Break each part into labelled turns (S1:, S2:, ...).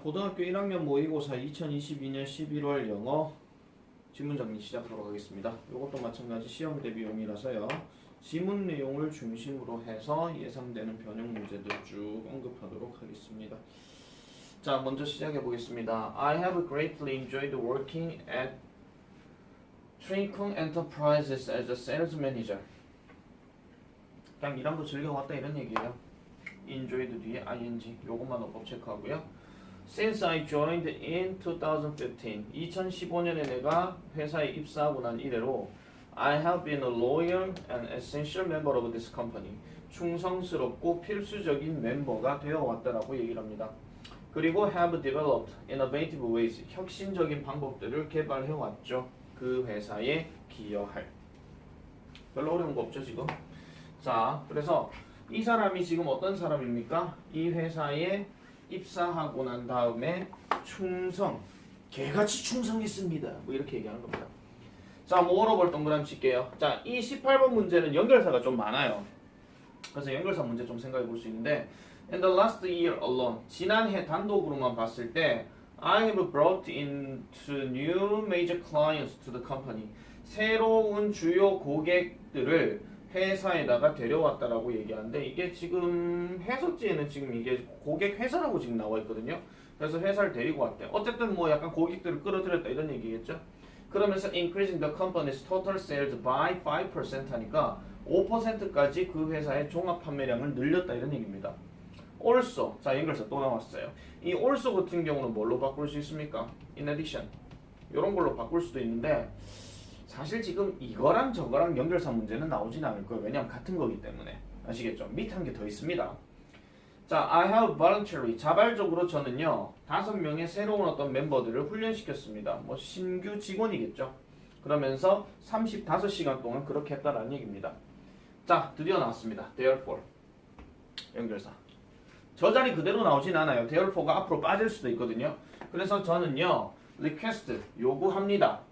S1: 고등학교 1학년 모의고사 2022년 11월 영어 지문 정리 시작하도록 하겠습니다. 이것도 마찬가지 시험 대비용이라서요. 지문 내용을 중심으로 해서 예상되는 변형 문제들 쭉 언급하도록 하겠습니다. 자, 먼저 시작해 보겠습니다. I have greatly enjoyed working at Trincon Enterprises as a sales manager. 그냥 일함도 즐겨왔다 이런 얘기예요. enjoyed 뒤에 ing 요것만 어법 체크하고요. Since I joined in 2015, 2015년에 내가 회사에 입사하고 난 이래로 I have been a loyal and essential member of this company. 충성스럽고 필수적인 멤버가 되어 왔다라고 얘기를 합니다. 그리고 have developed innovative ways. 혁신적인 방법들을 개발해 왔죠. 그 회사에 기여할. 별로 어려운 거 없죠 지금. 자, 그래서 이 사람이 지금 어떤 사람입니까? 이 회사에 입사하고 난 다음에 충성, 개같이 충성했습니다. 뭐 이렇게 얘기하는 겁니다. 자, 뭐어볼 동그라미 칠게요. 자, 이 18번 문제는 연결사가 좀 많아요. 그래서 연결사 문제 좀 생각해 볼 수 있는데 In the last year alone, 지난해 단독으로만 봤을 때 I have brought into new major clients to the company. 새로운 주요 고객들을 회사에다가 데려왔다라고 얘기하는데 이게 지금 해석지에는 지금 이게 고객 회사라고 지금 나와 있거든요. 그래서 회사를 데리고 왔대요. 어쨌든 뭐 약간 고객들을 끌어들였다 이런 얘기겠죠. 그러면서 increasing the company's total sales by 5% 하니까 5%까지 그 회사의 종합 판매량을 늘렸다 이런 얘기입니다. also, 자 연결사 또 나왔어요. 이 also 같은 경우는 뭘로 바꿀 수 있습니까? in addition 이런 걸로 바꿀 수도 있는데 사실 지금 이거랑 저거랑 연결사 문제는 나오진 않을 거예요. 왜냐하면 같은 거기 때문에. 아시겠죠? 밑에 한 개 더 있습니다. 자, I have voluntarily 자발적으로 저는요 5명의 새로운 어떤 멤버들을 훈련시켰습니다. 뭐 신규 직원이겠죠. 그러면서 35시간 동안 그렇게 했다라는 얘기입니다. 자, 드디어 나왔습니다. Therefore 연결사. 저 자리 그대로 나오진 않아요. Therefore가 앞으로 빠질 수도 있거든요. 그래서 저는요 request 요구합니다.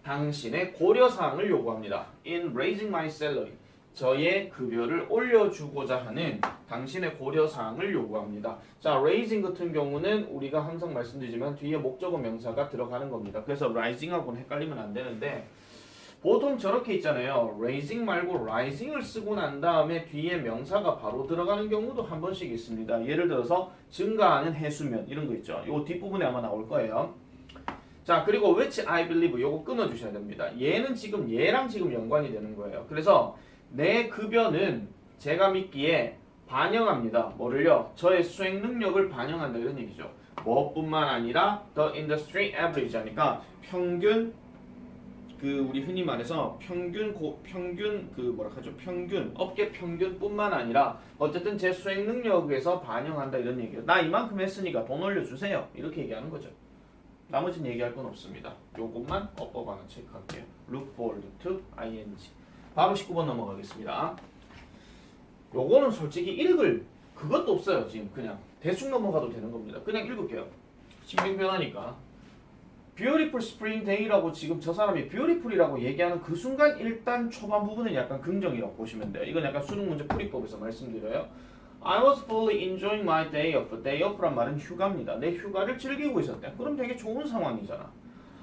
S1: 당신의 고려사항을 요구합니다. In raising my salary. 저의 급여를 올려주고자 하는 당신의 고려사항을 요구합니다. 자, raising 같은 경우는 우리가 항상 말씀드리지만 뒤에 목적어 명사가 들어가는 겁니다. 그래서 rising하고는 헷갈리면 안 되는데 보통 저렇게 있잖아요. raising 말고 rising을 쓰고 난 다음에 뒤에 명사가 바로 들어가는 경우도 한 번씩 있습니다. 예를 들어서 증가하는 해수면 이런 거 있죠. 이 뒷부분에 아마 나올 거예요. 자, 그리고 which I believe 요거 끊어주셔야 됩니다. 얘는 지금 얘랑 지금 연관이 되는 거예요. 그래서 내 급여는 제가 믿기에 반영합니다. 뭐를요? 저의 수행 능력을 반영한다 이런 얘기죠. 뭐뿐만 아니라 the industry average 하니까 평균 그 우리 흔히 말해서 평균 업계 평균뿐만 아니라 어쨌든 제 수행 능력에서 반영한다 이런 얘기예요. 나 이만큼 했으니까 돈 올려주세요. 이렇게 얘기하는 거죠. 나머지는 얘기할 건 없습니다. 요것만 어법 하나 체크할게요. Look forward to ing. 바로 19번 넘어가겠습니다. 요거는 솔직히 읽을 그것도 없어요. 지금 그냥 대충 넘어가도 되는 겁니다. 그냥 읽을게요. 심경 변하니까. Beautiful spring day라고 지금 저 사람이 beautiful이라고 얘기하는 그 순간 일단 초반 부분은 약간 긍정이라고 보시면 돼요. 이건 약간 수능 문제 풀이법에서 말씀드려요. I was fully enjoying my day off. Day off란 말은 휴가입니다. 내 휴가를 즐기고 있었대. 그럼 되게 좋은 상황이잖아.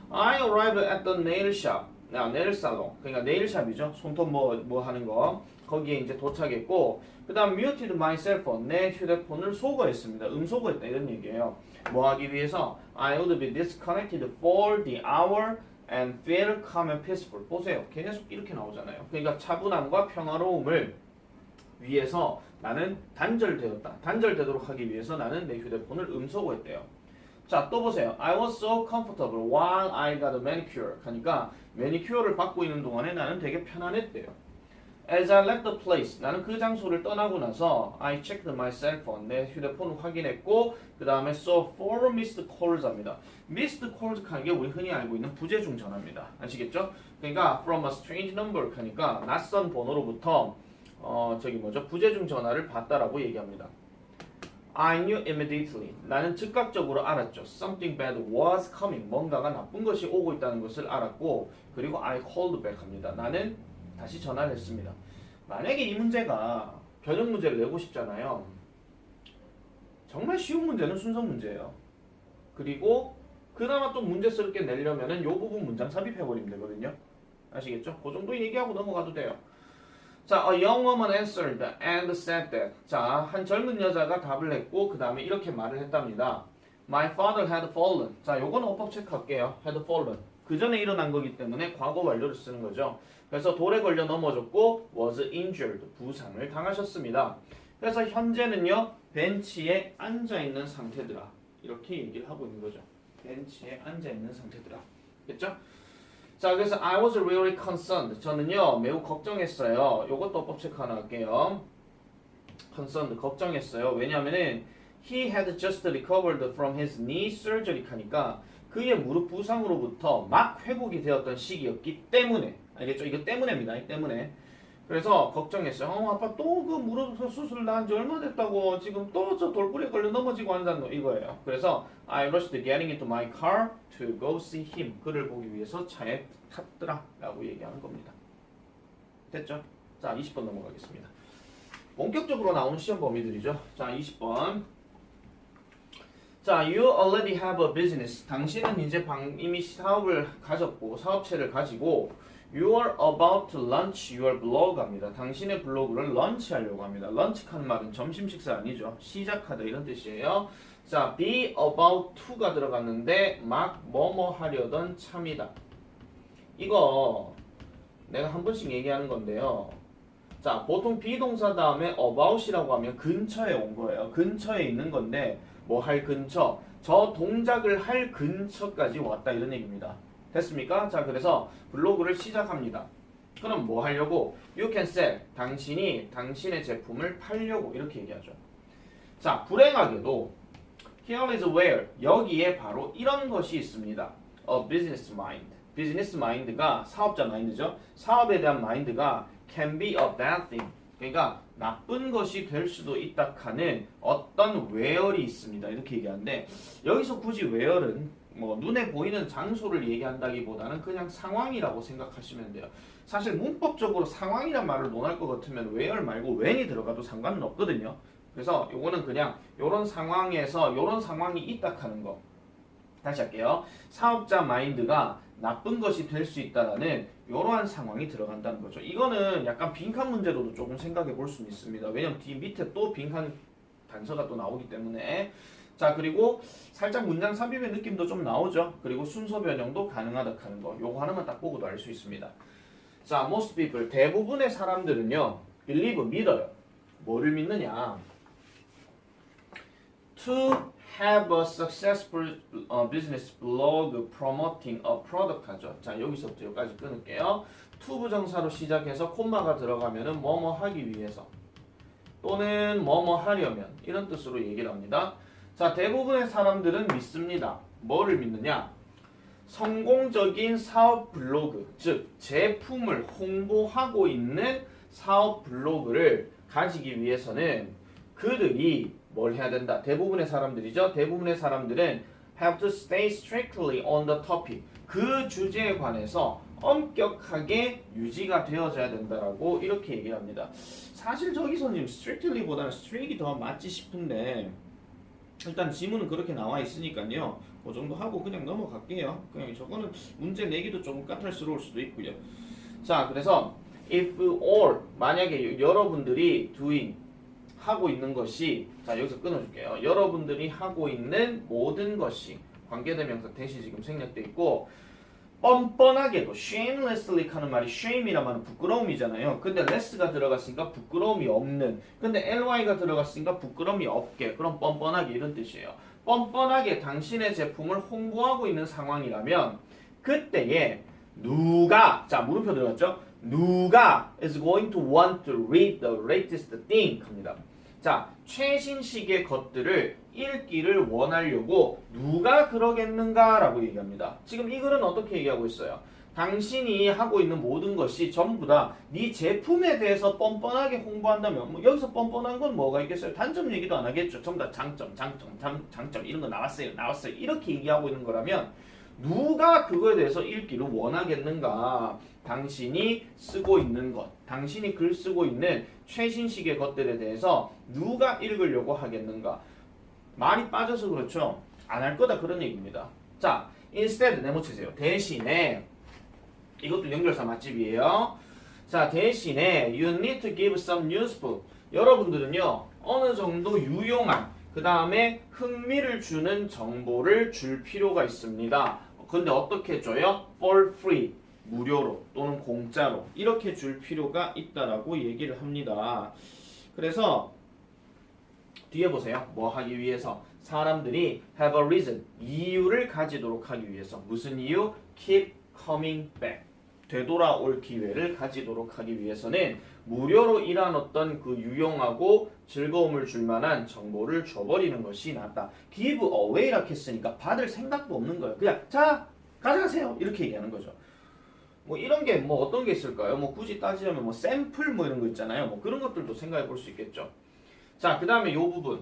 S1: I arrived at the nail shop. 네일 살롱. 그러니까 네일샵이죠. 손톱 뭐 하는 거. 거기에 이제 도착했고 그 다음 muted my cell phone. 내 휴대폰을 소거했습니다. 소거했다 이런 얘기예요. 뭐 하기 위해서 I would be disconnected for the hour and feel calm and peaceful. 보세요. 계속 이렇게 나오잖아요. 그러니까 차분함과 평화로움을 위해서 나는 단절되었다. 단절되도록 하기 위해서 나는 내 휴대폰을 소거했대요. 자, 또 보세요. I was so comfortable while I got a manicure. 하니까 매니큐어를 받고 있는 동안에 나는 되게 편안했대요. As I left the place. 나는 그 장소를 떠나고 나서 I checked my cell phone. 내 휴대폰을 확인했고 그 다음에 saw 4 missed calls 합니다. missed calls 하는 게 우리 흔히 알고 있는 부재중 전화입니다. 아시겠죠? 그러니까 from a strange number 하니까 낯선 번호로부터 부재중 전화를 받다라고 얘기합니다. I knew immediately. 나는 즉각적으로 알았죠. Something bad was coming. 뭔가가 나쁜 것이 오고 있다는 것을 알았고 그리고 I called back 합니다. 나는 다시 전화를 했습니다. 만약에 이 문제가 변형 문제를 내고 싶잖아요. 정말 쉬운 문제는 순서 문제예요. 그리고 그나마 좀 문제스럽게 내려면은 요 부분 문장 삽입해버리면 되거든요. 아시겠죠? 그 정도 얘기하고 넘어가도 돼요. 자, a young woman answered and said that. 자, 한 젊은 여자가 답을 했고 그 다음에 이렇게 말을 했답니다. My father had fallen. 자, 요거는 어법 체크할게요. had fallen. 그 전에 일어난 거기 때문에 과거 완료를 쓰는 거죠. 그래서 돌에 걸려 넘어졌고 was injured. 부상을 당하셨습니다. 그래서 현재는요. 벤치에 앉아있는 상태더라. 이렇게 얘기를 하고 있는 거죠. 벤치에 앉아있는 상태더라. 됐죠? 자, 그래서 I was really concerned. 저는요, 매우 걱정했어요. 요것도 어법 체크 하나 할게요. concerned, 걱정했어요. 왜냐면은 he had just recovered from his knee surgery 하니까 그의 무릎 부상으로부터 막 회복이 되었던 시기였기 때문에 알겠죠? 이거 때문에입니다. 이 때문에. 그래서 걱정했어요. 아빠 또 그 무릎 수술 난 지 얼마 됐다고 지금 또 저 돌부리에 걸려 넘어지고 한다는 이거예요. 그래서 I rushed getting into my car to go see him. 그를 보기 위해서 차에 탔더라 라고 얘기하는 겁니다. 됐죠? 자, 20번 넘어가겠습니다. 본격적으로 나오는 시험 범위들이죠. 자, 20번. 자, you already have a business. 당신은 이제 이미 사업을 가졌고 사업체를 가지고 You are about to launch your blog 합니다. 당신의 블로그를 런치하려고 합니다. 런치하는 말은 점심 식사 아니죠. 시작하다 이런 뜻이에요. 자, be about to가 들어갔는데 막 뭐뭐 하려던 참이다. 이거 내가 한 번씩 얘기하는 건데요. 자, 보통 비동사 다음에 about이라고 하면 근처에 온 거예요. 근처에 있는 건데 뭐 할 근처, 저 동작을 할 근처까지 왔다 이런 얘기입니다. 됐습니까? 자, 그래서 블로그를 시작합니다. 그럼 뭐 하려고? You can sell. 당신이 당신의 제품을 팔려고 이렇게 얘기하죠. 자, 불행하게도 here is where 여기에 바로 이런 것이 있습니다. A business mind. business mind가 사업자 마인드죠. 사업에 대한 마인드가 can be a bad thing. 그러니까 나쁜 것이 될 수도 있다 하는 어떤 where이 있습니다. 이렇게 얘기하는데 여기서 굳이 where는 뭐 눈에 보이는 장소를 얘기한다기보다는 그냥 상황이라고 생각하시면 돼요. 사실 문법적으로 상황이란 말을 논할 것 같으면 where 말고 when이 들어가도 상관은 없거든요. 그래서 요거는 그냥 요런 상황에서 요런 상황이 있다 하는 거. 다시 할게요. 사업자 마인드가 나쁜 것이 될 수 있다라는 이러한 상황이 들어간다는 거죠. 이거는 약간 빈칸 문제로도 조금 생각해 볼 수 있습니다. 왜냐면 뒤 밑에 또 빈칸 단서가 또 나오기 때문에. 자, 그리고 살짝 문장 삽입의 느낌도 좀 나오죠. 그리고 순서 변형도 가능하다 하는 거. 요거 하나만 딱 보고도 알 수 있습니다. 자, most people, 대부분의 사람들은요, believe, 믿어요. 뭐를 믿느냐? To have a successful business blog promoting a product 하죠. 자, 여기서부터 여기까지 끊을게요. to 부정사로 시작해서 콤마가 들어가면은 뭐뭐 하기 위해서 또는 뭐뭐 하려면 이런 뜻으로 얘기를 합니다. 자, 대부분의 사람들은 믿습니다. 뭐를 믿느냐? 성공적인 사업 블로그, 즉 제품을 홍보하고 있는 사업 블로그를 가지기 위해서는 그들이 뭘 해야 된다? 대부분의 사람들이죠. 대부분의 사람들은 have to stay strictly on the topic. 그 주제에 관해서 엄격하게 유지가 되어져야 된다라고 이렇게 얘기를 합니다. 사실 저기서는 strictly보다는 strict이 더 맞지 싶은데 일단 지문은 그렇게 나와 있으니까요. 그 정도 하고 그냥 넘어갈게요. 그냥 저거는 문제 내기도 조금 까탈스러울 수도 있고요. 자, 그래서 if all 만약에 여러분들이 doing 하고 있는 것이 자 여기서 끊어줄게요. 여러분들이 하고 있는 모든 것이 관계대명사 대시 지금 생략돼 있고 뻔뻔하게도 shamelessly 하는 말이 shame이란 말은 부끄러움이잖아요. 근데 less가 들어갔으니까 부끄러움이 없는. 근데 ly가 들어갔으니까 부끄러움이 없게. 그럼 뻔뻔하게 이런 뜻이에요. 뻔뻔하게 당신의 제품을 홍보하고 있는 상황이라면 그때에 누가 자 물음표 들어갔죠? 누가 is going to want to read the latest thing 합니다. 자, 최신식의 것들을 읽기를 원하려고 누가 그러겠는가라고 얘기합니다. 지금 이 글은 어떻게 얘기하고 있어요? 당신이 하고 있는 모든 것이 전부 다 네 제품에 대해서 뻔뻔하게 홍보한다면 뭐 여기서 뻔뻔한 건 뭐가 있겠어요? 단점 얘기도 안 하겠죠. 전부 다 장점 이런 거 나왔어요 이렇게 얘기하고 있는 거라면 누가 그거에 대해서 읽기를 원하겠는가? 당신이 쓰고 있는 것, 당신이 글 쓰고 있는 최신식의 것들에 대해서 누가 읽으려고 하겠는가? 말이 빠져서 그렇죠. 안 할 거다 그런 얘기입니다. 자, instead 네모치세요. 대신에 이것도 연결사 맛집이에요. 자, 대신에 you need to give some useful. 여러분들은요 어느 정도 유용한 그 다음에 흥미를 주는 정보를 줄 필요가 있습니다. 근데 어떻게 줘요? For free. 무료로 또는 공짜로 이렇게 줄 필요가 있다라고 얘기를 합니다. 그래서 뒤에 보세요. 뭐 하기 위해서? 사람들이 have a reason, 이유를 가지도록 하기 위해서. 무슨 이유? keep coming back. 되돌아올 기회를 가지도록 하기 위해서는 무료로 이러한 어떤 그 유용하고 즐거움을 줄 만한 정보를 줘버리는 것이 낫다. give away라고 했으니까 받을 생각도 없는 거예요. 그냥 자 가져가세요 이렇게 얘기하는 거죠. 뭐 이런 게 뭐 어떤 게 있을까요? 뭐 굳이 따지자면 뭐 샘플 뭐 이런 거 있잖아요. 뭐 그런 것들도 생각해 볼 수 있겠죠. 자, 그 다음에 요 부분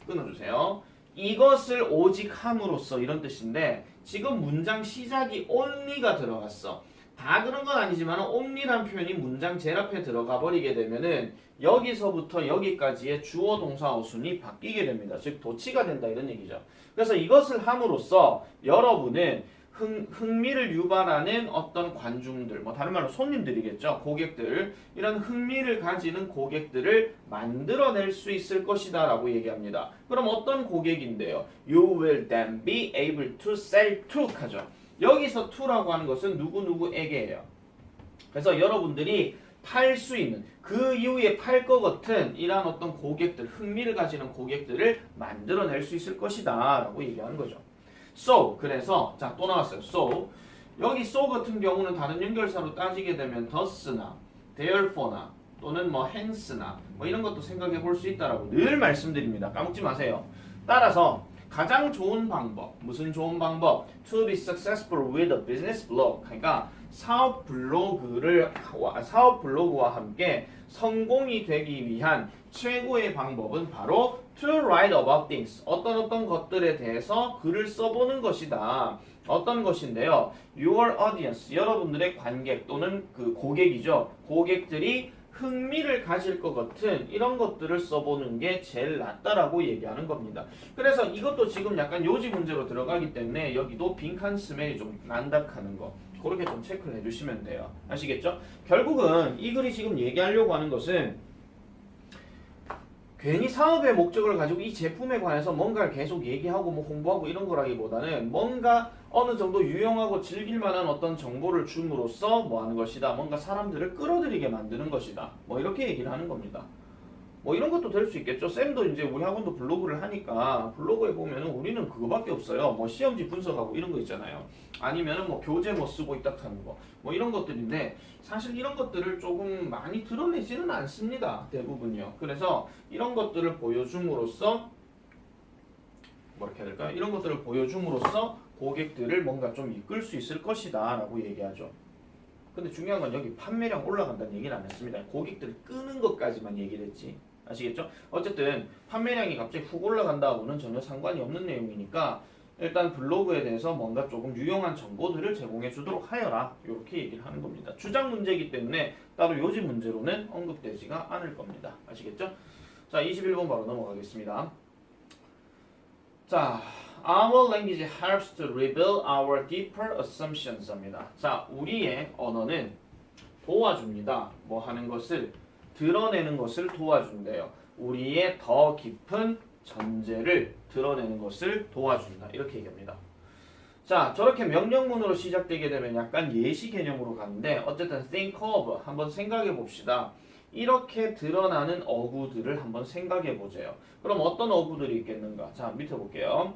S1: 끊어주세요. 이것을 오직 함으로써 이런 뜻인데 지금 문장 시작이 only가 들어갔어. 다 그런 건 아니지만 only라는 표현이 문장 제일 앞에 들어가 버리게 되면은 여기서부터 여기까지의 주어 동사 어순이 바뀌게 됩니다. 즉 도치가 된다 이런 얘기죠. 그래서 이것을 함으로써 여러분은 흥미를 유발하는 어떤 관중들, 뭐 다른 말로 손님들이겠죠. 고객들, 이런 흥미를 가지는 고객들을 만들어낼 수 있을 것이다 라고 얘기합니다. 그럼 어떤 고객인데요? You will then be able to sell to 하죠. 여기서 to라고 하는 것은 누구누구에게예요. 그래서 여러분들이 팔 수 있는 그 이후에 팔 것 같은 이러한 어떤 고객들, 흥미를 가지는 고객들을 만들어낼 수 있을 것이다 라고 얘기하는 거죠. So, 그래서 자 또 나왔어요. So, 여기 so 같은 경우는 다른 연결사로 따지게 되면 thus나 therefore나 또는 뭐 hence나 뭐 이런 것도 생각해 볼 수 있다라고 늘 말씀드립니다. 까먹지 마세요. 따라서 가장 좋은 방법, 무슨 좋은 방법? To be successful with a business blog. 그러니까 사업 블로그와 함께 성공이 되기 위한 최고의 방법은 바로 to write about things. 어떤 것들에 대해서 글을 써보는 것이다. 어떤 것인데요? Your audience, 여러분들의 관객 또는 그 고객이죠. 고객들이 흥미를 가질 것 같은 이런 것들을 써보는 게 제일 낫다라고 얘기하는 겁니다. 그래서 이것도 지금 약간 요지 문제로 들어가기 때문에 여기도 빈칸 스멜이 좀 난다하는 거 그렇게 좀 체크를 해주시면 돼요. 아시겠죠? 결국은 이 글이 지금 얘기하려고 하는 것은 괜히 사업의 목적을 가지고 이 제품에 관해서 뭔가를 계속 얘기하고 뭐 홍보하고 이런 거라기보다는 뭔가 어느 정도 유용하고 즐길 만한 어떤 정보를 줌으로써 뭐 하는 것이다. 뭔가 사람들을 끌어들이게 만드는 것이다. 뭐 이렇게 얘기를 하는 겁니다. 뭐 이런 것도 될 수 있겠죠. 쌤도 이제 우리 학원도 블로그를 하니까 블로그에 보면은 우리는 그거밖에 없어요. 뭐 시험지 분석하고 이런 거 있잖아요. 아니면은 뭐 교재 뭐 쓰고 있다 하는 거. 뭐 이런 것들인데 사실 이런 것들을 조금 많이 드러내지는 않습니다. 대부분요. 그래서 이런 것들을 보여줌으로써 뭐렇게 해야 될까요? 이런 것들을 보여줌으로써 고객들을 뭔가 좀 이끌 수 있을 것이다 라고 얘기하죠. 근데 중요한 건 여기 판매량 올라간다는 얘기는 안 했습니다. 고객들을 끄는 것까지만 얘기를 했지. 아시겠죠? 어쨌든 판매량이 갑자기 훅 올라간다고는 전혀 상관이 없는 내용이니까 일단 블로그에 대해서 뭔가 조금 유용한 정보들을 제공해 주도록 하여라. 이렇게 얘기를 하는 겁니다. 주장 문제이기 때문에 따로 요지 문제로는 언급되지가 않을 겁니다. 아시겠죠? 자, 21번 바로 넘어가겠습니다. 자, Our language helps to reveal our deeper assumptions 입니다. 자, 우리의 언어는 도와줍니다. 뭐 하는 것을 드러내는 것을 도와준대요. 우리의 더 깊은 전제를 드러내는 것을 도와준다. 이렇게 얘기합니다. 자, 저렇게 명령문으로 시작되게 되면 약간 예시 개념으로 가는데 어쨌든 think of 한번 생각해 봅시다. 이렇게 드러나는 어구들을 한번 생각해 보세요. 그럼 어떤 어구들이 있겠는가? 자, 밑에 볼게요.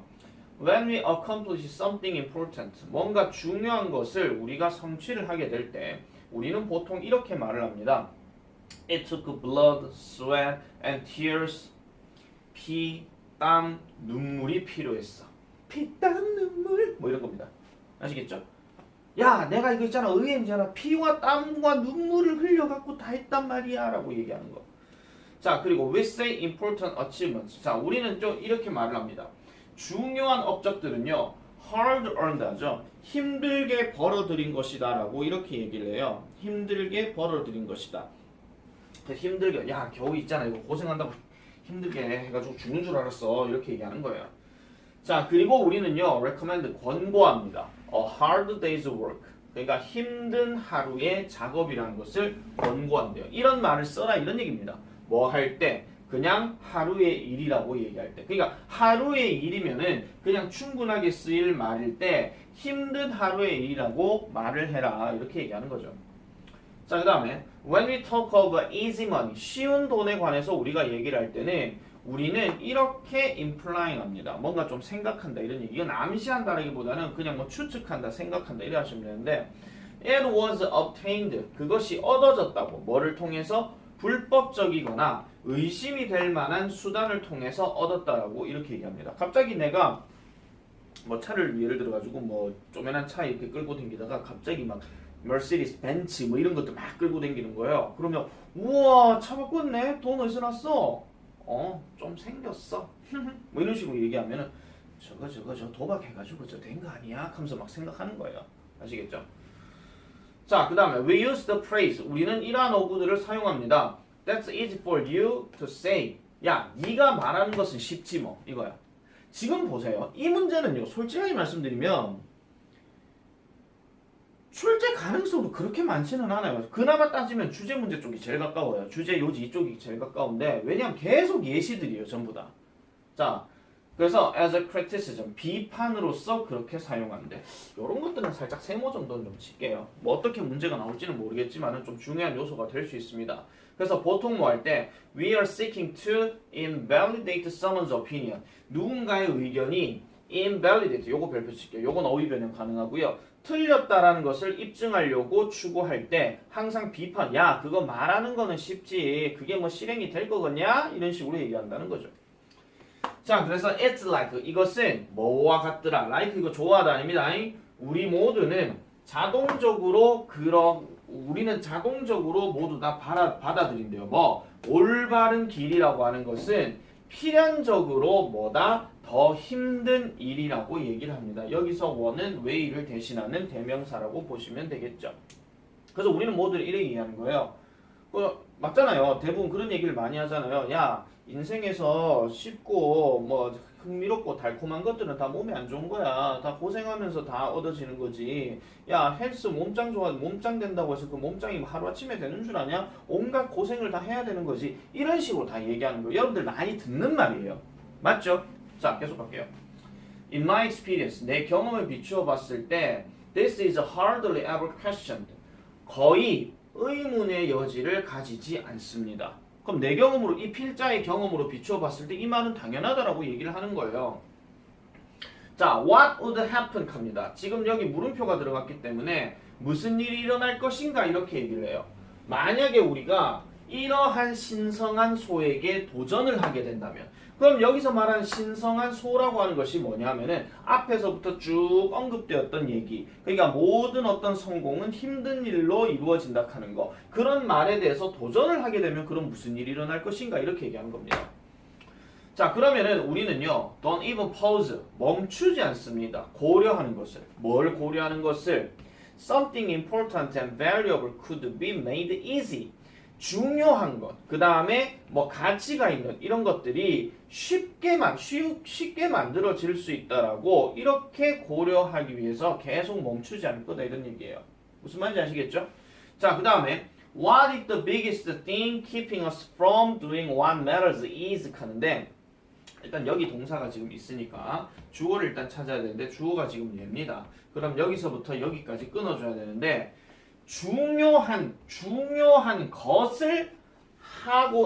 S1: When we accomplish something important, 뭔가 중요한 것을 우리가 성취를 하게 될 때 우리는 보통 이렇게 말을 합니다. It took blood, sweat, and tears. 피, 땀, 눈물이 필요했어. 피, 땀, 눈물 뭐 이런 겁니다. 아시겠죠? 야, 내가 이거 있잖아. 의행잖아. 피와 땀과 눈물을 흘려갖고 다 했단 말이야 라고 얘기하는 거. 자, 그리고 we say important achievements. 자, 우리는 좀 이렇게 말을 합니다. 중요한 업적들은요, hard earned 하죠. 힘들게 벌어들인 것이다 라고 이렇게 얘기를 해요. 힘들게 벌어들인 것이다. 힘들게, 야, 겨우 있잖아. 이거 고생한다고 힘들게 해가지고 죽는 줄 알았어. 이렇게 얘기하는 거예요. 자, 그리고 우리는요, recommend 권고합니다. A hard day's work. 그러니까 힘든 하루의 작업이라는 것을 권고한대요. 이런 말을 써라 이런 얘기입니다. 뭐 할 때? 그냥 하루의 일이라고 얘기할 때. 그러니까 하루의 일이면은 그냥 충분하게 쓰일 말일 때 힘든 하루의 일이라고 말을 해라 이렇게 얘기하는 거죠. 자, 그 다음에 when we talk of easy money, 쉬운 돈에 관해서 우리가 얘기를 할 때는 우리는 이렇게 implying 합니다. 뭔가 좀 생각한다 이런 얘기. 이건 암시한다라기보다는 그냥 뭐 추측한다, 생각한다 이래 하시면 되는데 it was obtained, 그것이 얻어졌다고. 뭐를 통해서? 불법적이거나 의심이 될 만한 수단을 통해서 얻었다라고 이렇게 얘기합니다. 갑자기 내가 뭐 차를 예를 들어가지고 뭐 쪼매난 차 이렇게 끌고 다니다가 갑자기 막 머시디스 벤츠 뭐 이런 것도 막 끌고 다니는 거예요. 그러면 우와 차 바꿨네? 돈 어디서 났어? 좀 생겼어. 뭐 이런 식으로 얘기하면은 저 도박해가지고 저 된 거 아니야? 하면서 막 생각하는 거예요. 아시겠죠? 자, 그 다음에 we use the phrase. 우리는 이러한 어구들을 사용합니다. That's easy for you to say. 야, 네가 말하는 것은 쉽지 뭐. 이거야. 지금 보세요. 이 문제는요. 솔직하게 말씀드리면 출제 가능성도 그렇게 많지는 않아요. 그나마 따지면 주제 문제 쪽이 제일 가까워요. 주제 요지 이쪽이 제일 가까운데 왜냐면 계속 예시들이에요. 전부 다. 자, 그래서 as a criticism, 비판으로서 그렇게 사용한대. 이런 것들은 살짝 세모 정도는 좀 칠게요. 뭐 어떻게 문제가 나올지는 모르겠지만 좀 중요한 요소가 될 수 있습니다. 그래서 보통 뭐 할 때 we are seeking to invalidate someone's opinion. 누군가의 의견이 invalidate, 요거 별표 칠게요. 요건 어휘 변형 가능하고요. 틀렸다라는 것을 입증하려고 추구할 때 항상 비판, 야 그거 말하는 거는 쉽지 그게 뭐 실행이 될 거겠냐? 이런 식으로 얘기한다는 거죠. 자, 그래서 it's like, 이것은 뭐와 같더라. like 이거 좋아하다 아닙니다. 우리 모두는 자동적으로 우리는 자동적으로 모두 다 받아들인대요. 뭐 올바른 길이라고 하는 것은 필연적으로 뭐다? 더 힘든 일이라고 얘기를 합니다. 여기서 원은 way를 대신하는 대명사라고 보시면 되겠죠. 그래서 우리는 모두 이렇게 얘기하는 거예요. 맞잖아요. 대부분 그런 얘기를 많이 하잖아요. 야, 인생에서 쉽고 뭐 흥미롭고 달콤한 것들은 다 몸에 안 좋은 거야. 다 고생하면서 다 얻어지는 거지. 야, 헬스 몸짱 좋아, 몸짱 된다고 해서 그 몸짱이 하루아침에 되는 줄 아냐? 온갖 고생을 다 해야 되는 거지. 이런 식으로 다 얘기하는 거예요. 여러분들 많이 듣는 말이에요. 맞죠? 자, 계속 할게요. In my experience, 내 경험을 비추어 봤을 때 this is hardly ever questioned. 거의 의문의 여지를 가지지 않습니다. 그럼 내 경험으로, 이 필자의 경험으로 비추어 봤을 때 이 말은 당연하다라고 얘기를 하는 거예요. 자, what would happen 갑니다. 지금 여기 물음표가 들어갔기 때문에 무슨 일이 일어날 것인가 이렇게 얘기를 해요. 만약에 우리가 이러한 신성한 소에게 도전을 하게 된다면, 그럼 여기서 말하는 신성한 소라고 하는 것이 뭐냐면은 앞에서부터 쭉 언급되었던 얘기, 그러니까 모든 어떤 성공은 힘든 일로 이루어진다 하는 거, 그런 말에 대해서 도전을 하게 되면 그럼 무슨 일이 일어날 것인가 이렇게 얘기하는 겁니다. 자, 그러면은 우리는요 don't even pause, 멈추지 않습니다. 고려하는 것을. 뭘 고려하는 것을? Something important and valuable could be made easy. 중요한 것, 그 다음에 뭐 가치가 있는 이런 것들이 쉽게 만들어질 수 있다라고 이렇게 고려하기 위해서 계속 멈추지 않을 거다 이런 얘기예요. 무슨 말인지 아시겠죠? 자, 그 다음에 What is the biggest thing keeping us from doing what matters is 하는데, 일단 여기 동사가 지금 있으니까 주어를 일단 찾아야 되는데 주어가 지금 얘입니다. 그럼 여기서부터 여기까지 끊어줘야 되는데 중요한 것을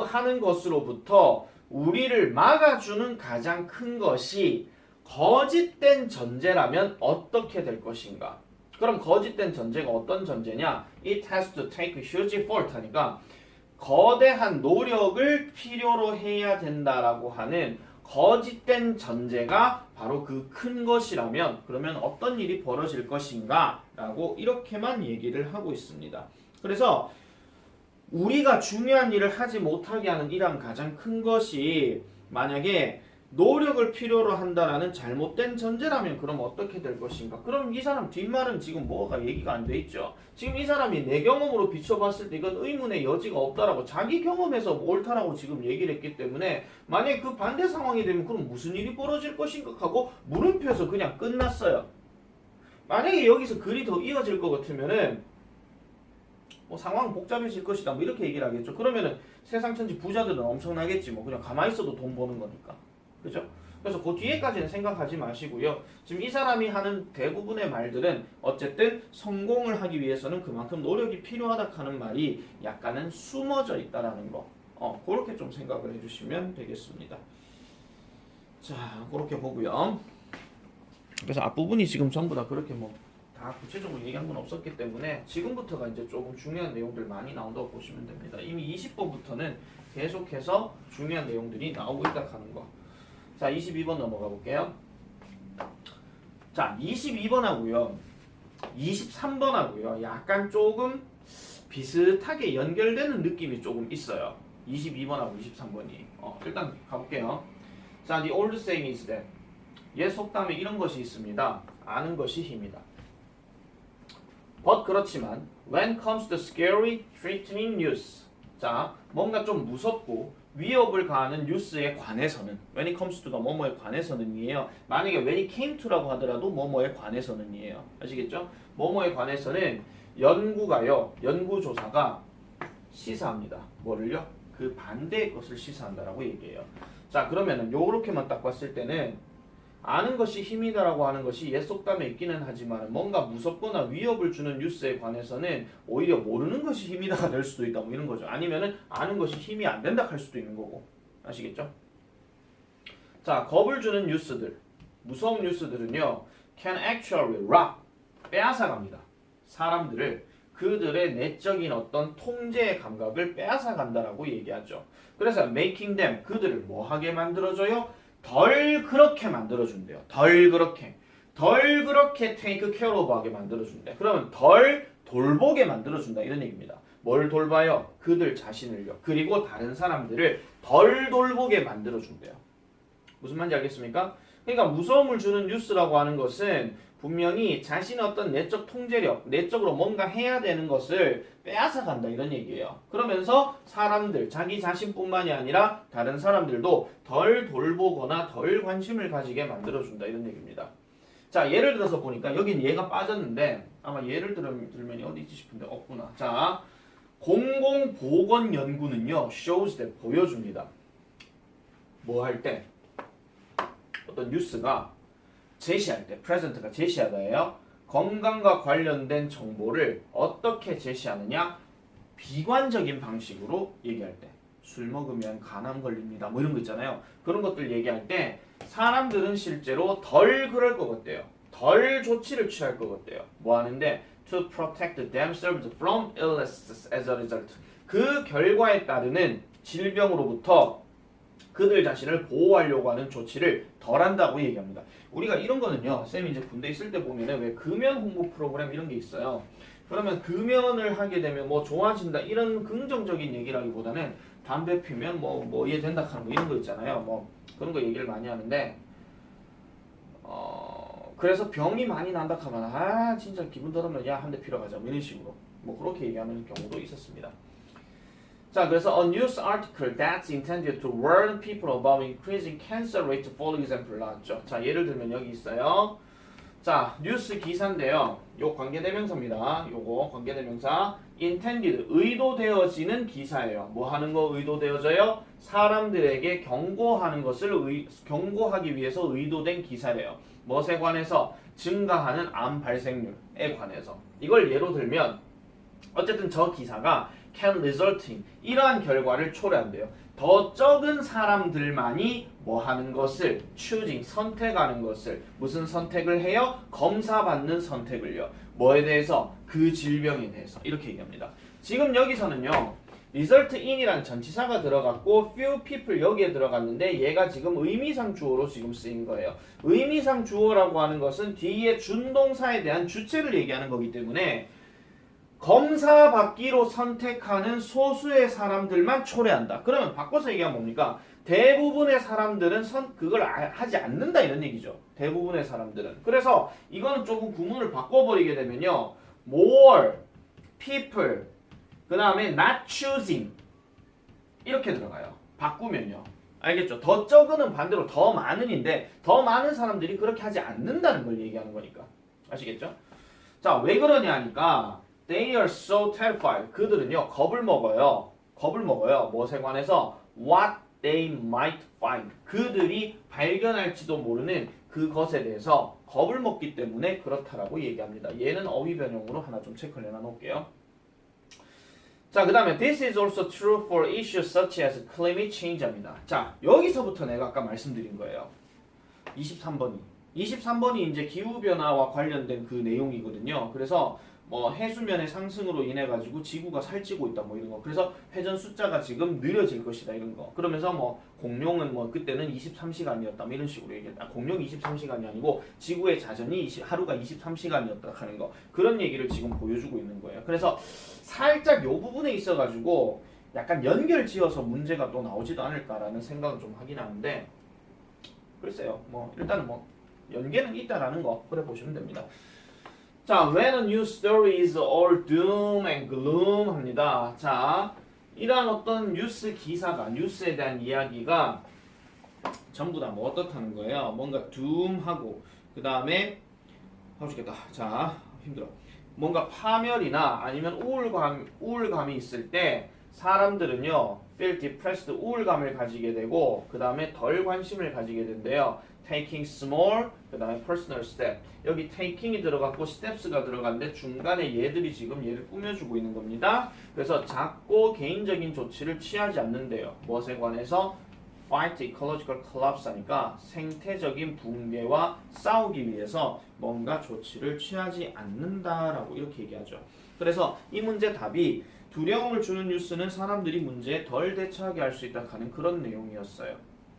S1: 하는 것으로부터 우리를 막아주는 가장 큰 것이 거짓된 전제라면 어떻게 될 것인가? 그럼 거짓된 전제가 어떤 전제냐? It has to take a huge effort 하니까 거대한 노력을 필요로 해야 된다라고 하는 거짓된 전제가 바로 그 큰 것이라면 그러면 어떤 일이 벌어질 것인가 라고 이렇게만 얘기를 하고 있습니다. 그래서 우리가 중요한 일을 하지 못하게 하는 이러한 가장 큰 것이 만약에 노력을 필요로 한다라는 잘못된 전제라면 그럼 어떻게 될 것인가? 그럼 이 사람 뒷말은 지금 뭐가 얘기가 안 돼 있죠. 지금 이 사람이 내 경험으로 비춰봤을 때 이건 의문의 여지가 없다라고 자기 경험에서 옳다라고 지금 얘기를 했기 때문에 만약에 그 반대 상황이 되면 그럼 무슨 일이 벌어질 것인가 하고 물음표에서 그냥 끝났어요. 만약에 여기서 글이 더 이어질 것 같으면은 뭐 상황은 복잡해질 것이다 뭐 이렇게 얘기를 하겠죠. 그러면은 세상 천지 부자들은 엄청나겠지 뭐 그냥 가만히 있어도 돈 버는 거니까. 그죠? 그래서 그 뒤에까지는 생각하지 마시고요. 지금 이 사람이 하는 대부분의 말들은 어쨌든 성공을 하기 위해서는 그만큼 노력이 필요하다 하는 말이 약간은 숨어져 있다라는 거. 그렇게 좀 생각을 해주시면 되겠습니다. 자, 그렇게 보고요. 그래서 앞부분이 지금 전부 다 그렇게 뭐 다 구체적으로 얘기한 건 없었기 때문에 지금부터가 이제 조금 중요한 내용들 많이 나온다고 보시면 됩니다. 이미 20번부터는 계속해서 중요한 내용들이 나오고 있다 하는 거. 자, 22번 넘어가 볼게요. 자, 22번하고요. 23번하고요. 약간 조금 비슷하게 연결되는 느낌이 조금 있어요. 22번하고 23번이. 일단 가볼게요. 자, the old saying is that. 옛 속담에 이런 것이 있습니다. 아는 것이 힘이다. But 그렇지만 when comes to scary, threatening news. 자, 뭔가 좀 무섭고 위협을 가하는 뉴스에 관해서는 when it comes to가 뭐뭐에 관해서는이에요. 만약에 when it came to라고 하더라도 뭐뭐에 관해서는이에요. 아시겠죠? 뭐뭐에 관해서는 연구조사가 시사합니다. 뭐를요? 그 반대의 것을 시사한다라고 얘기해요. 자, 그러면은 요렇게만 딱 봤을 때는 아는 것이 힘이다라고 하는 것이 옛 속담에 있기는 하지만 뭔가 무섭거나 위협을 주는 뉴스에 관해서는 오히려 모르는 것이 힘이다가 될 수도 있다 뭐 이런 거죠. 아니면은 아는 것이 힘이 안 된다 할 수도 있는 거고. 아시겠죠? 자, 겁을 주는 뉴스들, 무서운 뉴스들은요 can actually rob, 빼앗아갑니다. 사람들을 그들의 내적인 어떤 통제의 감각을 빼앗아간다라고 얘기하죠. 그래서 making them, 그들을 뭐하게 만들어줘요? 덜 그렇게 만들어준대요. 덜 그렇게 take care of 하게 만들어준대. 그러면 덜 돌보게 만들어준다 이런 얘기입니다. 뭘 돌봐요? 그들 자신을요. 그리고 다른 사람들을 덜 돌보게 만들어준대요. 무슨 말인지 알겠습니까? 그러니까 무서움을 주는 뉴스라고 하는 것은 분명히 자신의 어떤 내적 통제력, 내적으로 뭔가 해야 되는 것을 빼앗아간다 이런 얘기예요. 그러면서 사람들, 자기 자신뿐만이 아니라 다른 사람들도 덜 돌보거나 덜 관심을 가지게 만들어준다 이런 얘기입니다. 자, 예를 들어서 보니까 여긴 얘가 빠졌는데 아마 예를 들면 어디 있지 싶은데 없구나. 자, 공공보건연구는요 shows that, 보여줍니다. 뭐 할 때? 어떤 뉴스가 제시할 때, 프레젠트가 제시하다예요. 건강과 관련된 정보를 어떻게 제시하느냐? 비관적인 방식으로 얘기할 때. 술 먹으면 간암 걸립니다. 뭐 이런 거 있잖아요. 그런 것들 얘기할 때 사람들은 실제로 덜 그럴 것 같대요. 덜 조치를 취할 것 같대요. 뭐 하는데? To protect themselves from illness as a result. 그 결과에 따르는 질병으로부터 그들 자신을 보호하려고 하는 조치를 덜 한다고 얘기합니다. 우리가 이런 거는요, 쌤이 이제 군대 있을 때 보면은 왜 금연 홍보 프로그램 이런 게 있어요. 그러면 금연을 하게 되면 뭐 좋아진다 이런 긍정적인 얘기라기보다는 담배 피면 뭐 이해된다 하는 거 이런 거 있잖아요. 뭐 그런 거 얘기를 많이 하는데 그래서 병이 많이 난다 하면 진짜 기분 더러면 야 한 대 피러 가자 뭐 이런 식으로 뭐 그렇게 얘기하는 경우도 있었습니다. 자, 그래서 a news article that's intended to warn people about increasing cancer rate, for example 나왔죠. 자, 예를 들면 여기 있어요. 자, 뉴스 기사인데요. 요 관계대명사입니다. 요거 관계대명사 intended, 의도되어지는 기사예요. 뭐 하는 거 의도되어져요? 사람들에게 경고하는 것을 경고하기 위해서 의도된 기사래요. 무엇에 관해서? 증가하는 암 발생률에 관해서. 이걸 예로 들면 어쨌든 저 기사가 can result in, 이러한 결과를 초래한대요. 더 적은 사람들만이 뭐 하는 것을 choosing, 선택하는 것을, 무슨 선택을 해요? 검사받는 선택을요. 뭐에 대해서? 그 질병에 대해서. 이렇게 얘기합니다. 지금 여기서는요 result in이라는 전치사가 들어갔고 few people 여기에 들어갔는데 얘가 지금 의미상 주어로 지금 쓰인 거예요. 의미상 주어라고 하는 것은 뒤에 준동사에 대한 주체를 얘기하는 거기 때문에 검사받기로 선택하는 소수의 사람들만 초래한다. 그러면 바꿔서 얘기하면 뭡니까? 대부분의 사람들은 그걸 하지 않는다 이런 얘기죠. 대부분의 사람들은. 그래서 이거는 조금 구문을 바꿔버리게 되면요. more people 그 다음에 not choosing 이렇게 들어가요. 바꾸면요. 알겠죠? 더 적은은 반대로 더 많은인데 더 많은 사람들이 그렇게 하지 않는다는 걸 얘기하는 거니까. 아시겠죠? 자, 왜 그러냐 하니까 they are so terrified. 그들은요. 겁을 먹어요. 겁을 먹어요. 무엇에 관해서 what they might find. 그들이 발견할지도 모르는 그것에 대해서 겁을 먹기 때문에 그렇다라고 얘기합니다. 얘는 어휘 변형으로 하나 좀 체크를 해놔놓을게요. 자, 그 다음에 this is also true for issues such as climate change입니다. 자, 여기서부터 내가 아까 말씀드린 거예요. 23번이 이제 기후변화와 관련된 그 내용이거든요. 그래서 뭐 해수면의 상승으로 인해 가지고 지구가 살찌고 있다 뭐 이런 거. 그래서 회전 숫자가 지금 느려질 것이다 이런 거. 그러면서 뭐 공룡은 뭐 그때는 23시간이었다 뭐 이런 식으로 얘기했다. 공룡이 23시간이 아니고 지구의 자전이 하루가 23시간이었다 하는 거. 그런 얘기를 지금 보여주고 있는 거예요. 그래서 살짝 요 부분에 있어 가지고 약간 연결 지어서 문제가 또 나오지도 않을까라는 생각은 좀 하긴 하는데 글쎄요. 뭐 일단은 뭐 연계는 있다라는 거 그래 보시면 됩니다. 자, when a news story is all doom and gloom 합니다. 자, 이러한 어떤 뉴스 기사가, 뉴스에 대한 이야기가 전부 다 뭐 어떻다는 거예요? 뭔가 doom하고, 그 다음에, 죽겠다. 자, 힘들어. 뭔가 파멸이나 아니면 우울감이 있을 때 사람들은요, feel depressed, 우울감을 가지게 되고, 그 다음에 덜 관심을 가지게 된대요. taking small, 그 다음에 personal step. 여기 taking이 들어갔고 steps가 들어갔는데 중간에 얘들이 지금 얘를 꾸며주고 있는 겁니다. 그래서 작고 개인적인 조치를 취하지 않는데요. 무엇에 관해서? fight ecological collapse 하니까 생태적인 붕괴와 싸우기 위해서 뭔가 조치를 취하지 않는다라고 이렇게 얘기하죠. 그래서 이 문제 답이 두려움을 주는 뉴스는 사람들이 문제에 덜 대처하게 할 수 있다 하는 그런 내용이었어요.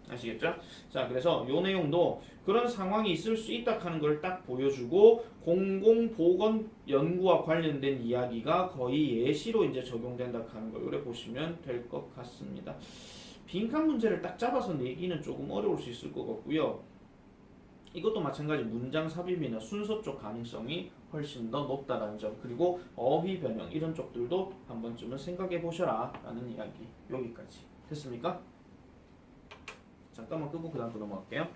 S1: 아시겠죠? 자, 그래서 이 내용도 그런 상황이 있을 수 있다 하는 걸 딱 보여주고 공공보건 연구와 관련된 이야기가 거의 예시로 이제 적용된다 하는 걸 요래 보시면 될 것 같습니다. 빈칸 문제를 딱 잡아서 내기는 조금 어려울 수 있을 것 같고요. 이것도 마찬가지 문장 삽입이나 순서 쪽 가능성이 훨씬 더 높다라는 점, 그리고 어휘 변형 이런 쪽들도 한 번쯤은 생각해 보셔라 라는 이야기. 여기까지 됐습니까? 잠깐만 끄고 그 다음 또 넘어갈게요.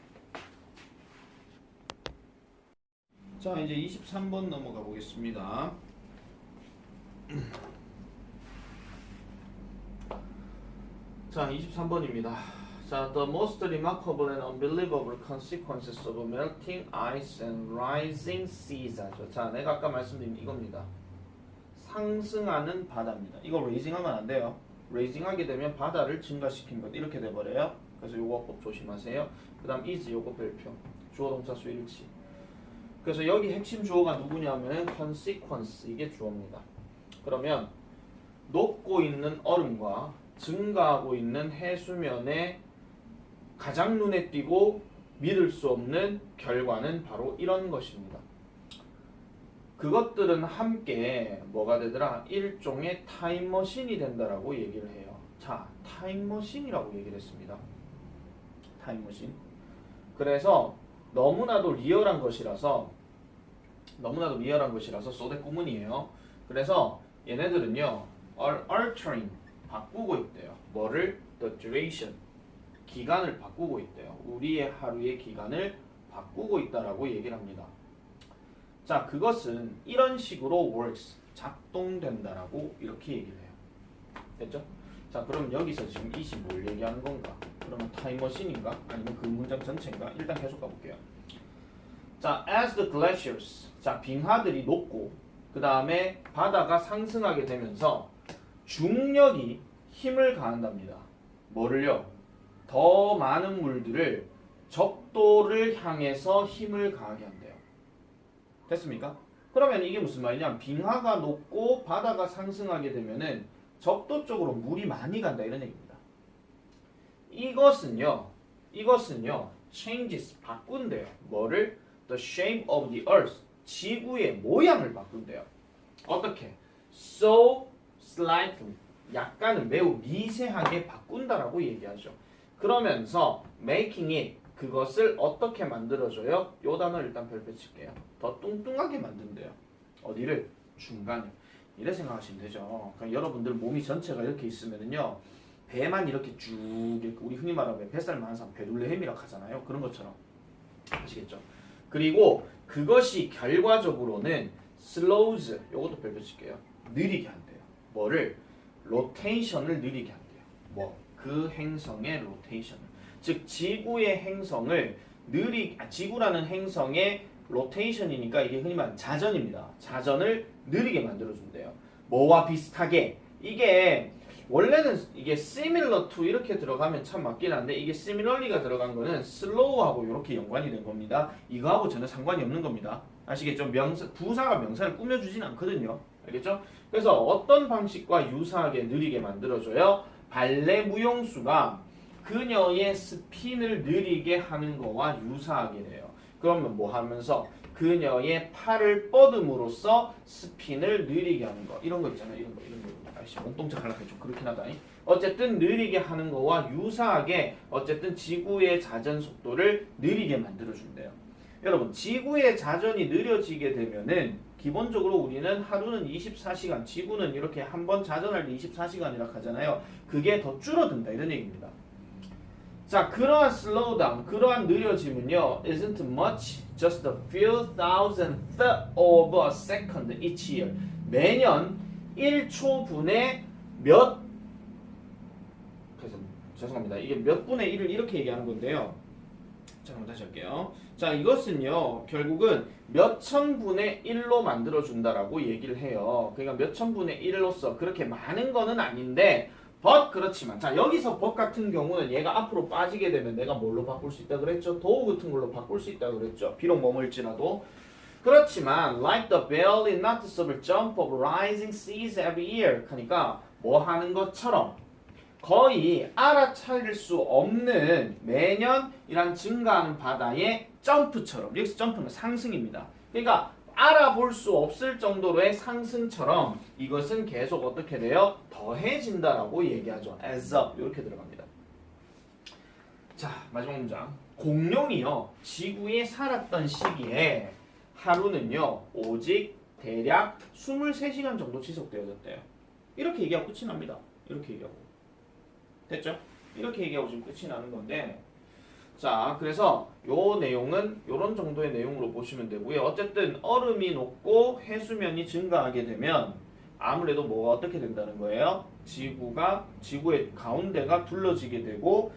S1: 자, 이제 23번 넘어가 보겠습니다. 자, 23번입니다. 자, the most remarkable and unbelievable consequences of melting ice and rising seas 하죠. 자, 내가 아까 말씀드린 이겁니다. 상승하는 바다입니다. 이거 raising 하면 안 돼요. raising 하게 되면 바다를 증가시킨 것 이렇게 돼버려요. 그래서 요거 꼭 조심하세요. 그 다음 is 요거 별표. 주어 동사 수 일치. 그래서 여기 핵심 주어가 누구냐면 consequence 이게 주어입니다. 그러면 녹고 있는 얼음과 증가하고 있는 해수면의 가장 눈에 띄고 믿을 수 없는 결과는 바로 이런 것입니다. 그것들은 함께 뭐가 되더라? 일종의 타임머신이 된다라고 얘기를 해요. 자, 타임머신이라고 얘기를 했습니다. 타임머신. 그래서 너무나도 리얼한 것이라서 소대 구문이에요. 그래서 얘네들은요, altering 바꾸고 있대요. 뭐를? The duration 기간을 바꾸고 있대요. 우리의 하루의 기간을 바꾸고 있다라고 얘기를 합니다. 자, 그것은 이런 식으로 works 작동된다라고 이렇게 얘기를 해요. 됐죠? 자, 그럼 여기서 지금 이시 뭘 얘기하는 건가? 그러면 타임머신인가? 아니면 그 문장 전체인가? 일단 계속 가볼게요. 자, as the glaciers, 자, 빙하들이 녹고 그 다음에 바다가 상승하게 되면서 중력이 힘을 가한답니다. 뭐를요? 더 많은 물들을 적도를 향해서 힘을 가하게 한대요. 됐습니까? 그러면 이게 무슨 말이냐? 빙하가 녹고 바다가 상승하게 되면은 적도 쪽으로 물이 많이 간다 이런 얘기입니다. 이것은요 changes 바꾼대요. 뭐를? The shape of the earth 지구의 모양을 바꾼대요. 어떻게? So slightly 약간은 매우 미세하게 바꾼다라고 얘기하죠. 그러면서 making it 그것을 어떻게 만들어줘요? 요 단어 일단 별표 칠게요. 더 뚱뚱하게 만든대요. 어디를? 중간에. 이래 생각하시면 되죠. 그러니까 여러분들 몸이 전체가 이렇게 있으면은요. 배만 이렇게 쭉 우리 흔히 말하면 뱃살 많은 사람 배둘레햄이라고 하잖아요. 그런 것처럼 아시겠죠? 그리고 그것이 결과적으로는 slows 요것도 별표 칠게요. 느리게 한대요. 뭐를? 로테이션을 느리게 한대요. 뭐? 그 행성의 로테이션을. 즉 지구의 행성을 지구라는 행성의 로테이션이니까 이게 흔히 말하는 자전입니다. 자전을 느리게 만들어준대요. 뭐와 비슷하게? 이게 원래는 이게 similar to 이렇게 들어가면 참 맞긴 한데 이게 similarly가 들어간 거는 slow하고 이렇게 연관이 된 겁니다. 이거하고 전혀 상관이 없는 겁니다. 아시겠죠? 부사가 명사를 꾸며주진 않거든요. 알겠죠? 그래서 어떤 방식과 유사하게 느리게 만들어줘요? 발레 무용수가 그녀의 스핀을 느리게 하는 거와 유사하게 돼요. 그러면 뭐 하면서? 그녀의 팔을 뻗음으로써 스핀을 느리게 하는 거. 이런 거 있잖아요. 이런 거. 아이씨, 몸동작 하려고 좀 그렇긴 하다. 어쨌든 느리게 하는 거와 유사하게 어쨌든 지구의 자전 속도를 느리게 만들어준대요. 여러분, 지구의 자전이 느려지게 되면은 기본적으로 우리는 하루는 24시간, 지구는 이렇게 한 번 자전할 때 24시간이라고 하잖아요. 그게 더 줄어든다 이런 얘기입니다. 자, 그러한 slowdown, 그러한 느려짐은요, isn't much, just a few thousandth of a second each year. 매년 1초분의 몇, 죄송합니다. 이게 몇 분의 1을 이렇게 얘기하는 건데요. 자, 그럼 다시 할게요. 자, 이것은요, 결국은 몇 천분의 1로 만들어준다라고 얘기를 해요. 그러니까 몇 천분의 1로서 그렇게 많은 거는 아닌데, but 그렇지만 자 여기서 but 같은 경우는 얘가 앞으로 빠지게 되면 내가 뭘로 바꿀 수 있다 그랬죠? 도우 같은 걸로 바꿀 수 있다 그랬죠? 비록 머물지라도 그렇지만 like the belly not to jump of rising seas every year 하니까 뭐 하는 것처럼 거의 알아차릴 수 없는 매년 이란 증가하는 바다의 점프처럼 여기서 점프는 상승입니다. 그러니까 알아볼 수 없을 정도로의 상승처럼 이것은 계속 어떻게 돼요? 더해진다라고 얘기하죠. as up 이렇게 들어갑니다. 자, 마지막 문장. 공룡이요. 지구에 살았던 시기에 하루는요. 오직 대략 23시간 정도 지속되어졌대요. 이렇게 얘기하고 끝이 납니다. 이렇게 얘기하고. 됐죠? 이렇게 얘기하고 지금 끝이 나는 건데 자, 그래서 요 내용은 요런 정도의 내용으로 보시면 되고요. 어쨌든 얼음이 녹고 해수면이 증가하게 되면 아무래도 뭐가 어떻게 된다는 거예요? 지구의 가운데가 둘러지게 되고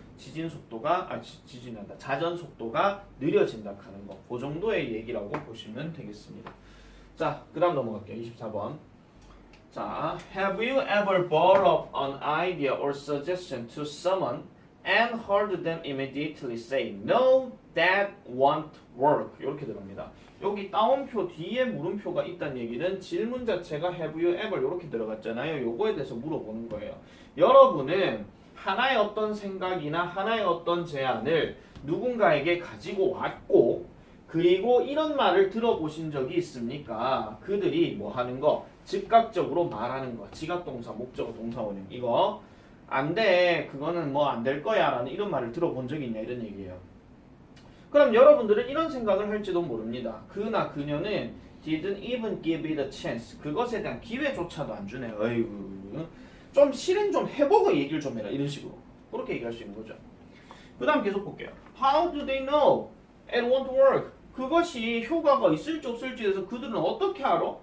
S1: 자전 속도가 느려진다 하는 거. 그 정도의 얘기라고 보시면 되겠습니다. 자, 그 다음 넘어갈게요. 24번. 자, have you ever brought up an idea or suggestion to someone and heard them immediately say, no, that won't work. 이렇게 들어갑니다. 여기 따옴표 뒤에 물음표가 있다는 얘기는 질문 자체가 have you ever 이렇게 들어갔잖아요. 요거에 대해서 물어보는 거예요. 여러분은 하나의 어떤 생각이나 하나의 어떤 제안을 누군가에게 가지고 왔고 그리고 이런 말을 들어보신 적이 있습니까? 그들이 뭐 하는 거? 즉각적으로 말하는 거. 지각동사, 목적어, 동사 원형. 이거 안 돼. 그거는 뭐 안 될 거야. 라는 이런 말을 들어본 적이 있냐 이런 얘기예요. 그럼 여러분들은 이런 생각을 할지도 모릅니다. 그나 그녀는 didn't even give it a chance. 그것에 대한 기회조차도 안 주네. 어이구. 좀 실행 좀 해보고 얘기를 좀 해라. 이런 식으로. 그렇게 얘기할 수 있는 거죠. 그 다음 계속 볼게요. How do they know it won't work? 그것이 효과가 있을지 없을지에 대해서 그들은 어떻게 알아?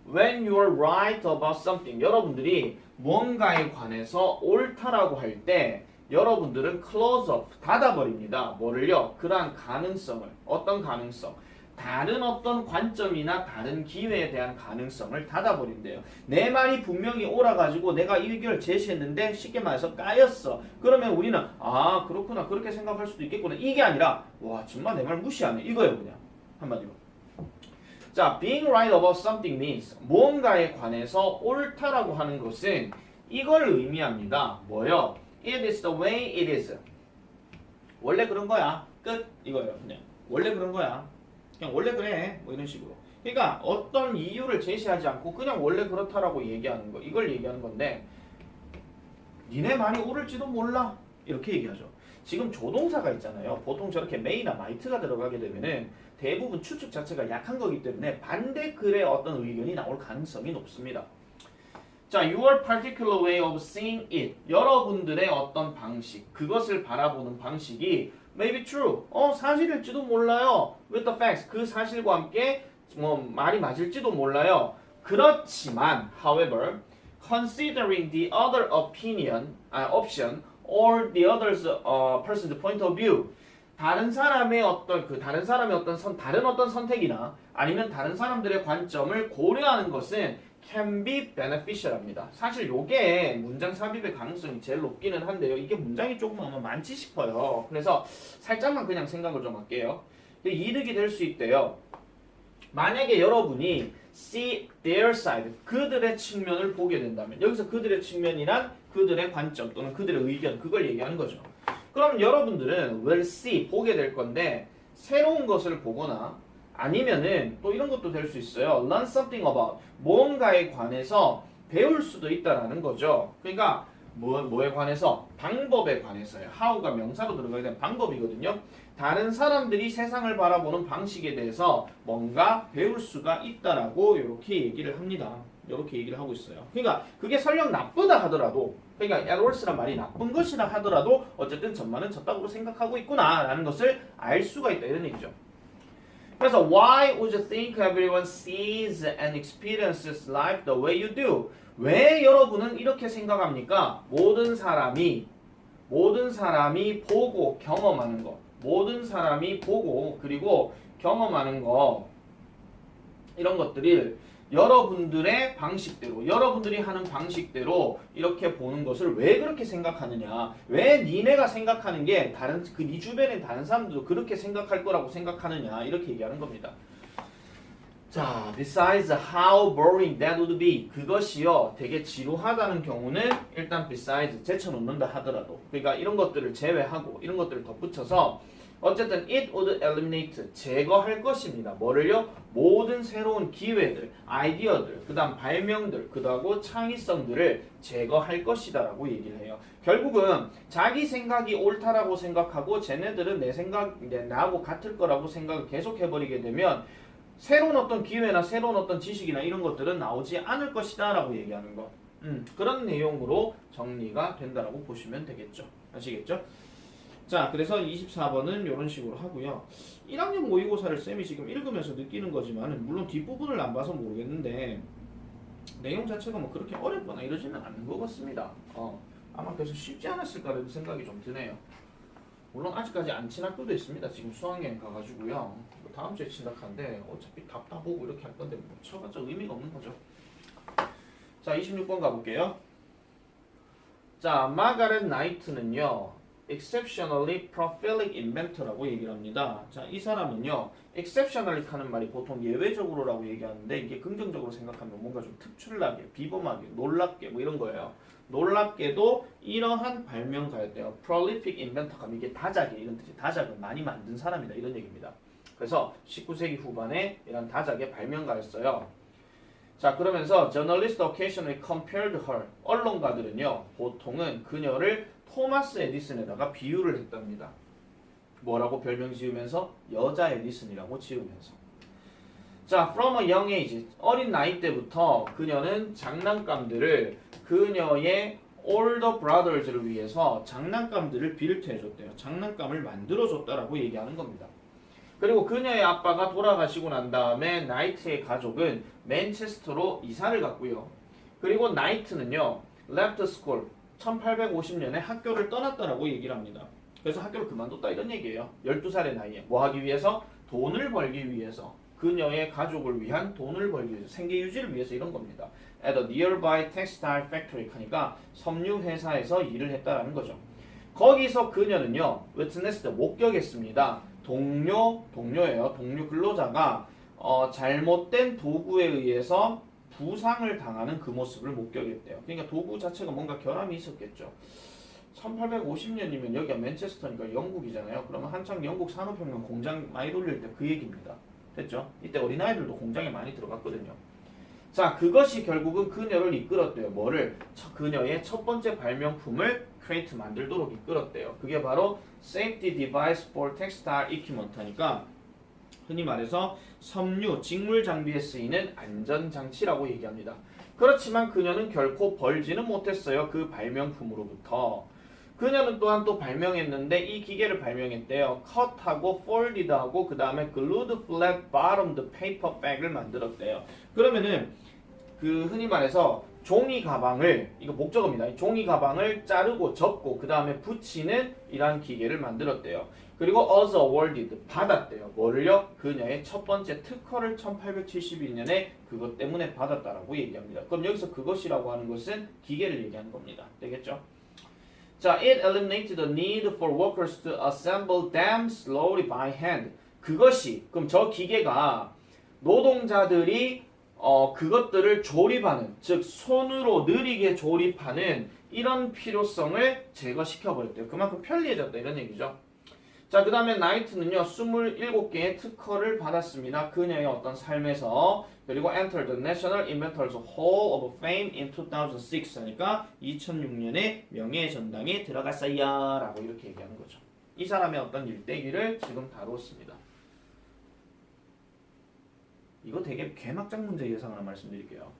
S1: When you are right about something. 여러분들이 뭔가에 관해서 옳다라고 할 때 여러분들은 close up, 닫아버립니다. 뭐를요? 그러한 가능성을. 어떤 가능성? 다른 어떤 관점이나 다른 기회에 대한 가능성을 닫아버린대요. 내 말이 분명히 옳아가지고 내가 이 의견을 제시했는데 쉽게 말해서 까였어. 그러면 우리는 아 그렇구나 그렇게 생각할 수도 있겠구나. 이게 아니라 와 정말 내 말 무시하네. 이거예요 그냥. 한마디로. 자, being right about something means 무언가에 관해서 옳다라고 하는 것은 이걸 의미합니다. 뭐요? It is the way it is. 원래 그런 거야. 끝. 이거예요. 그냥 원래 그런 거야. 그냥 원래 그래. 뭐 이런 식으로. 그러니까 어떤 이유를 제시하지 않고 그냥 원래 그렇다라고 얘기하는 거. 이걸 얘기하는 건데 니네 말이 옳을지도 몰라. 이렇게 얘기하죠. 지금 조동사가 있잖아요. 보통 저렇게 may나 might가 들어가게 되면은 대부분 추측 자체가 약한 거기 때문에 반대 글의 어떤 의견이 나올 가능성이 높습니다. 자, your particular way of seeing it. 여러분들의 어떤 방식, 그것을 바라보는 방식이 may be true. 사실일지도 몰라요. with the facts. 그 사실과 함께 말이 맞을지도 몰라요. 그렇지만, however, considering the other option or the other's person's point of view. 다른 사람의 다른 어떤 선택이나 아니면 다른 사람들의 관점을 고려하는 것은 can be beneficial합니다. 사실 요게 문장 삽입의 가능성이 제일 높기는 한데요. 이게 문장이 조금 아마 많지 싶어요. 그래서 살짝만 그냥 생각을 좀 할게요. 이득이 될 수 있대요. 만약에 여러분이 see their side, 그들의 측면을 보게 된다면, 여기서 그들의 측면이란 그들의 관점 또는 그들의 의견, 그걸 얘기하는 거죠. 그럼 여러분들은 will see, 보게 될 건데 새로운 것을 보거나 아니면은 또 이런 것도 될 수 있어요. learn something about, 뭔가에 관해서 배울 수도 있다라는 거죠. 그러니까 뭐에 관해서? 방법에 관해서요. how가 명사로 들어가게 되면 방법이거든요. 다른 사람들이 세상을 바라보는 방식에 대해서 뭔가 배울 수가 있다라고 이렇게 얘기를 합니다. 이렇게 얘기를 하고 있어요. 그러니까 그게 설령 나쁘다 하더라도, 그러니까 adverse란 말이 나쁜 것이라 하더라도 어쨌든 전반은 졌다고 생각하고 있구나라는 것을 알 수가 있다 이런 얘기죠. 그래서 why would you think everyone sees and experiences life the way you do? 왜 여러분은 이렇게 생각합니까? 모든 사람이 보고 경험하는 거, 모든 사람이 보고 그리고 경험하는 거, 이런 것들을 여러분들의 방식대로, 여러분들이 하는 방식대로 이렇게 보는 것을 왜 그렇게 생각하느냐, 왜 니네가 생각하는 게 다른 네 주변에 다른 사람들도 그렇게 생각할 거라고 생각하느냐, 이렇게 얘기하는 겁니다. 자, besides how boring that would be, 그것이요 되게 지루하다는 경우는 일단 besides 제쳐놓는다 하더라도, 그러니까 이런 것들을 제외하고 이런 것들을 덧붙여서 어쨌든 it would eliminate, 제거할 것입니다. 뭐를요? 모든 새로운 기회들, 아이디어들, 그 다음 발명들, 그다음에 창의성들을 제거할 것이다 라고 얘기를 해요. 결국은 자기 생각이 옳다라고 생각하고 쟤네들은 나하고 같을 거라고 생각을 계속 해버리게 되면 새로운 어떤 기회나 새로운 어떤 지식이나 이런 것들은 나오지 않을 것이다 라고 얘기하는 거. 그런 내용으로 정리가 된다라고 보시면 되겠죠. 아시겠죠? 자, 그래서 24번은 이런 식으로 하고요. 1학년 모의고사를 쌤이 지금 읽으면서 느끼는 거지만 물론 뒷부분을 안 봐서 모르겠는데 내용 자체가 뭐 그렇게 어렵거나 이러지는 않는 것 같습니다. 아마 그래서 쉽지 않았을까라는 생각이 좀 드네요. 물론 아직까지 안 친할 때도 있습니다. 지금 수학여행 가가지고요. 다음 주에 친다한데 어차피 답 다 보고 이렇게 할 건데 뭐 쳐봤자 의미가 없는 거죠. 자, 26번 가볼게요. 자, 마가렛 나이트는요, exceptionally prolific inventor라고 얘기를 합니다. 자, 이 사람은요, exceptionally 하는 말이 보통 예외적으로라고 얘기하는데 이게 긍정적으로 생각하면 뭔가 좀 특출나게, 비범하게, 놀랍게 뭐 이런 거예요. 놀랍게도 이러한 발명가였대요. prolific inventor가 이게 다작이 이런 뜻이, 다작을 많이 만든 사람이다 이런 얘기입니다. 그래서 19세기 후반에 이런 다작의 발명가였어요. 자, 그러면서 journalists occasionally compared her, 언론가들은요 보통은 그녀를 토마스 에디슨에다가 비유를 했답니다. 뭐라고 별명 지으면서? 여자 에디슨이라고 지으면서. 자, from a young age, 어린 나이 때부터 그녀는 장난감들을 그녀의 older brothers를 위해서 장난감들을 빌트해줬대요. 장난감을 만들어줬다라고 얘기하는 겁니다. 그리고 그녀의 아빠가 돌아가시고 난 다음에 나이트의 가족은 맨체스터로 이사를 갔고요. 그리고 나이트는요, left school, 1850년에 학교를 떠났다라고 얘기를 합니다. 그래서 학교를 그만뒀다 이런 얘기예요. 12살의 나이에. 뭐 하기 위해서? 돈을 벌기 위해서. 그녀의 가족을 위한 돈을 벌기 위해서. 생계 유지를 위해서 이런 겁니다. At a nearby textile factory 하니까 섬유 회사에서 일을 했다라는 거죠. 거기서 그녀는요, witnessed, 목격했습니다. 동료예요. 동료 근로자가 잘못된 도구에 의해서 부상을 당하는 그 모습을 목격했대요. 그러니까 도구 자체가 뭔가 결함이 있었겠죠. 1850년이면 여기가 맨체스터니까 영국이잖아요. 그러면 한창 영국 산업혁명 공장 많이 돌릴 때 그 얘기입니다. 됐죠? 이때 어린아이들도 공장에 많이 들어갔거든요. 자, 그것이 결국은 그녀를 이끌었대요. 뭐를? 그녀의 첫 번째 발명품을 create 만들도록 이끌었대요. 그게 바로 safety device for textile equipment니까 흔히 말해서 섬유, 직물 장비에 쓰이는 안전 장치라고 얘기합니다. 그렇지만 그녀는 결코 벌지는 못했어요. 그 발명품으로부터. 그녀는 또한 또 발명했는데 이 기계를 발명했대요. 컷하고 folded하고 그 다음에 glued flat bottomed paper bag을 만들었대요. 그러면은 그 흔히 말해서 종이 가방을, 이거 목적어입니다. 종이 가방을 자르고 접고 그 다음에 붙이는 이러한 기계를 만들었대요. 그리고 was awarded, 받았대요. 뭐를요? 그녀의 첫 번째 특허를 1872년에 그것 때문에 받았다라고 얘기합니다. 그럼 여기서 그것이라고 하는 것은 기계를 얘기하는 겁니다. 되겠죠? 자, it eliminated the need for workers to assemble them slowly by hand. 그것이, 그럼 저 기계가 노동자들이 그것들을 조립하는, 즉 손으로 느리게 조립하는 이런 필요성을 제거시켜버렸대요. 그만큼 편리해졌다 이런 얘기죠. 자, 그 다음에 나이트는요 27개의 특허를 받았습니다. 그녀의 어떤 삶에서. 그리고 entered the National Inventors Hall of Fame in 2006 하니까 2006년에 명예의 전당에 들어갔어요 라고 이렇게 얘기하는 거죠. 이 사람의 어떤 일대기를 지금 다루었습니다. 이거 되게 개막장 문제 예상 하나 말씀드릴게요.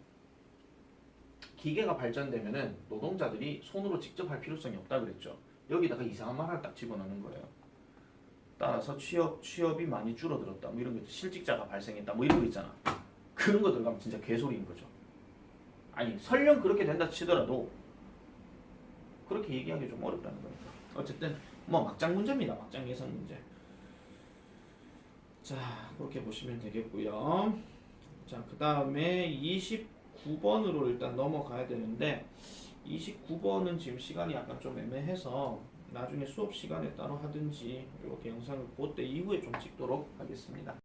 S1: 기계가 발전되면은 노동자들이 손으로 직접 할 필요성이 없다 그랬죠. 여기다가 이상한 말을 딱 집어넣는 거예요. 따라서 취업이 많이 줄어들었다. 뭐 이런 거 실직자가 발생했다. 뭐 이런 거 있잖아. 그런 거 들어가면 진짜 개소리인 거죠. 아니 설령 그렇게 된다 치더라도 그렇게 얘기하기 좀 어렵다는 거니까. 어쨌든 뭐 막장 문제입니다. 막장 예상 문제. 자, 그렇게 보시면 되겠고요. 자, 그 다음에 29번으로 일단 넘어가야 되는데 29번은 지금 시간이 약간 좀 애매해서 나중에 수업 시간에 따로 하든지 이렇게 영상을 그때 이후에 좀 찍도록 하겠습니다.